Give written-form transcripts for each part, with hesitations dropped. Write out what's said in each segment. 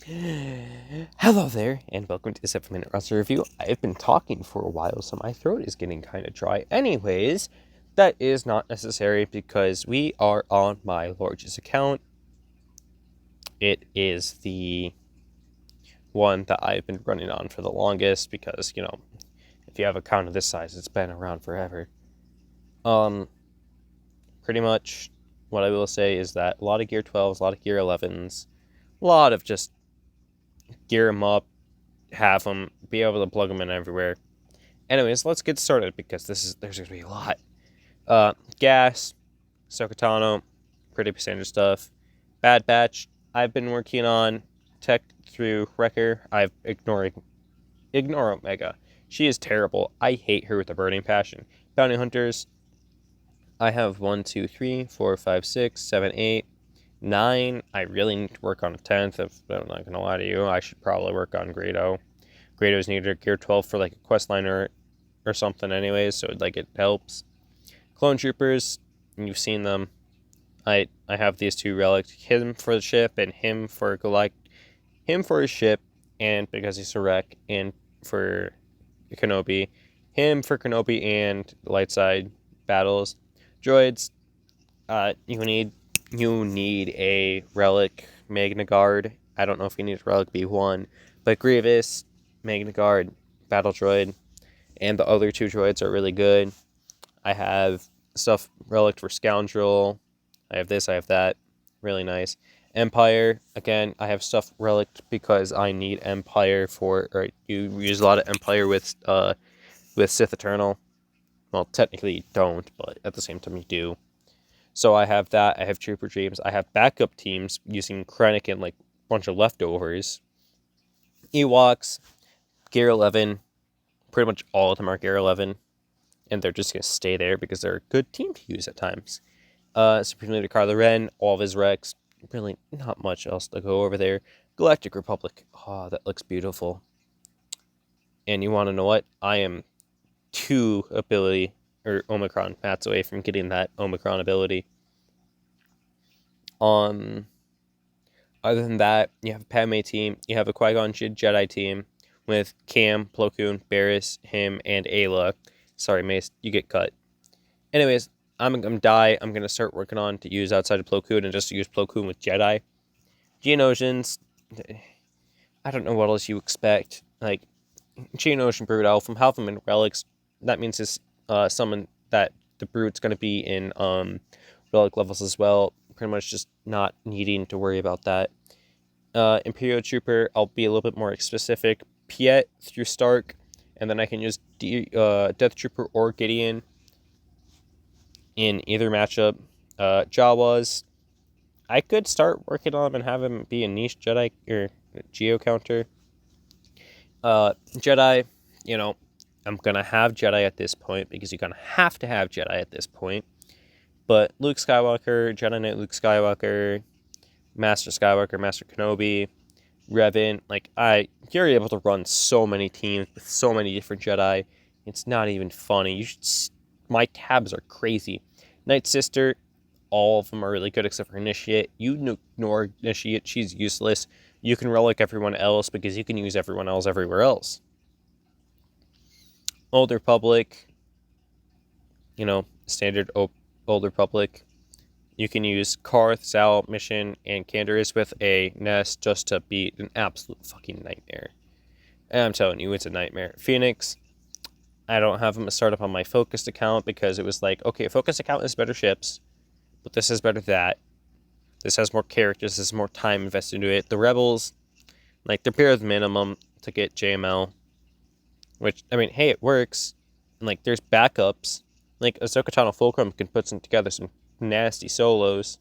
Hello there, and welcome to the 7-Minute Roster Review. I've been talking for a while, so my throat is getting kind of dry. Anyways, that is not necessary because we are on my largest account. It is the one that I've been running on for the longest because, if you have an account of this size, it's been around forever. Pretty much what I will say is that a lot of Gear 12s, a lot of Gear 11s, a lot of just gear them up, have them, be able to plug them in everywhere. Anyways, let's get started because there's going to be a lot. Gas, Sokatano, pretty standard stuff. Bad Batch, I've been working on tech through Wrecker. I've ignore Omega. She is terrible. I hate her with a burning passion. Bounty Hunters, I have 1, 2, 3, 4, 5, 6, 7, 8, 9. I really need to work on a 10th. If I'm not going to lie to you, I should probably work on Grado. Grado's needed Gear 12 for like a quest line or something anyways, so it helps. Clone Troopers, you've seen them. I have these two relics, him for the ship and him for him for his ship, and because he's a wreck, and for Kenobi, him for Kenobi and light side battles. Droids, you need a relic Magna Guard. I don't know if you need a relic B1, but Grievous, Magna Guard, Battle Droid, and the other two droids are really good. I have stuff relic for Scoundrel. I have this, I have that. Really nice. Empire, again, I have stuff relic because I need Empire or you use a lot of Empire with Sith Eternal. Well, technically you don't, but at the same time you do. So I have that. I have Trooper Dreams. I have backup teams using Krennic and a bunch of leftovers. Ewoks, Gear 11. Pretty much all of them are Gear 11. And they're just going to stay there because they're a good team to use at times. Supreme Leader Kylo Ren, all of his Rex. Really not much else to go over there. Galactic Republic. Oh, that looks beautiful. And you want to know what? I am 2 ability or Omicron mats away from getting that Omicron ability. Other than that, you have a Padme team. You have a Qui-Gon Jedi team with Cam, Plo Koon, Barriss, him, and Ayla. Sorry, Mace, you get cut. Anyways, I'm gonna die. I'm gonna start working on to use outside of Plo Koon and just use Plo Koon with Jedi. Geonosians, I don't know what else you expect. Geonosian Brood Elf, half them in relics. That means it's summon that the Brood's gonna be in relic levels as well. Pretty much just not needing to worry about that. Imperial Trooper, I'll be a little bit more specific. Piet through Stark, and then I can use Death Trooper or Gideon in either matchup. Jawas, I could start working on him and have him be a niche Jedi or Geo counter. Jedi, I'm gonna have Jedi at this point because you're gonna have to have Jedi at this point. But Luke Skywalker, Jedi Knight Luke Skywalker, Master Skywalker, Master Kenobi, Revan, you're able to run so many teams with so many different Jedi. It's not even funny. My tabs are crazy. Night Sister, all of them are really good except for Initiate. You ignore Initiate, she's useless. You can relic everyone else because you can use everyone else everywhere else. Old Republic, standard Old Republic. You can use Karth, Zal, Mission, and Canderous with a Nest just to beat an absolute fucking nightmare. And I'm telling you, it's a nightmare. Phoenix, I don't have them start up on my focused account because it was okay, focused account is better ships, but this is better that. This has more characters, this is more time invested into it. The Rebels, they're bare minimum to get JML, which, hey, it works. And, there's backups. Ahsoka Tano Fulcrum can put together some nasty solos.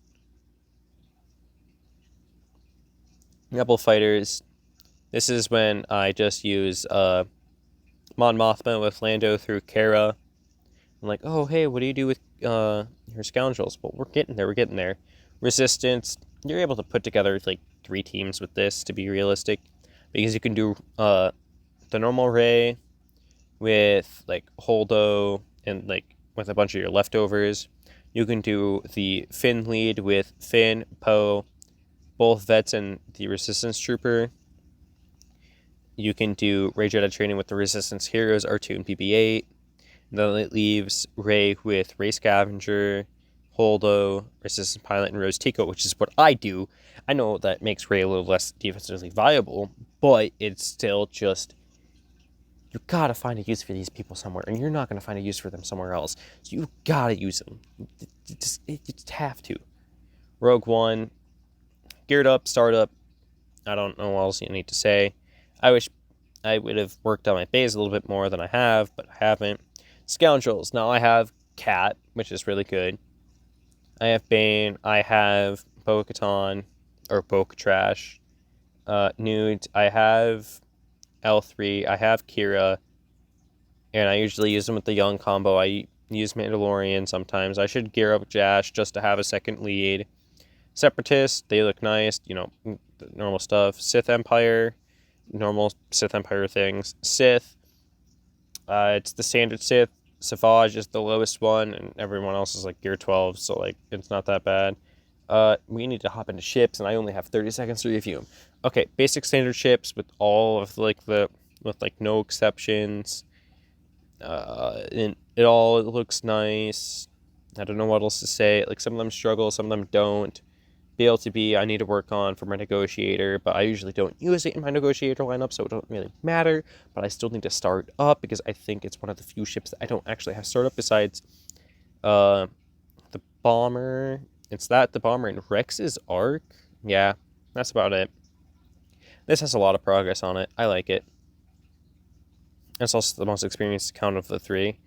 Rebel Fighters, this is when I just use Mon Mothma with Lando through Kara. I'm oh, hey, what do you do with your Scoundrels? Well, we're getting there. Resistance, you're able to put together 3 teams with this to be realistic, because you can do the normal Rey with Holdo and with a bunch of your leftovers. You can do the Finn lead with Finn, Poe, both vets and the Resistance Trooper. You can do Ray Jedi training with the Resistance heroes R2 and BB-8. And then it leaves Ray with Ray Scavenger, Holdo, Resistance Pilot, and Rose Tico, which is what I do. I know that makes Ray a little less defensively viable, but it's still just, you gotta find a use for these people somewhere, and you're not gonna find a use for them somewhere else. So you gotta use them. You just have to. Rogue One, geared up, startup. I don't know what else you need to say. I wish I would have worked on my base a little bit more than I have, but I haven't. Scoundrels. Now I have Cat, which is really good. I have Bane. I have Bo-Katan, or Bo-Trash. Nude. I have L3. I have Kira. And I usually use them with the young combo. I use Mandalorian sometimes. I should gear up Jash just to have a second lead. Separatists, they look nice, you know, the normal stuff. Sith Empire, normal Sith Empire things. Sith, it's the standard Sith. Savage is the lowest one, and everyone else is like gear 12, so like it's not that bad. We need to hop into ships, and I only have 30 seconds to review them. Okay, basic standard ships with all of with no exceptions. And it all looks nice. I don't know what else to say. Like, some of them struggle, some of them don't. BLTB, I need to work on for my negotiator, but I usually don't use it in my negotiator lineup, so it don't really matter. But I still need to start up because I think it's one of the few ships that I don't actually have start up besides the bomber. It's the bomber in Rex's arc. Yeah, that's about it. This has a lot of progress on it. I like it. It's also the most experienced count of the three.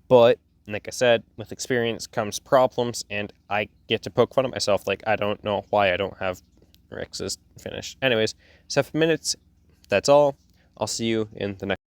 But like I said, with experience comes problems, and I get to poke fun at myself. Like, I don't know why I don't have Rex's finish. Anyways, 7 minutes. That's all. I'll see you in the next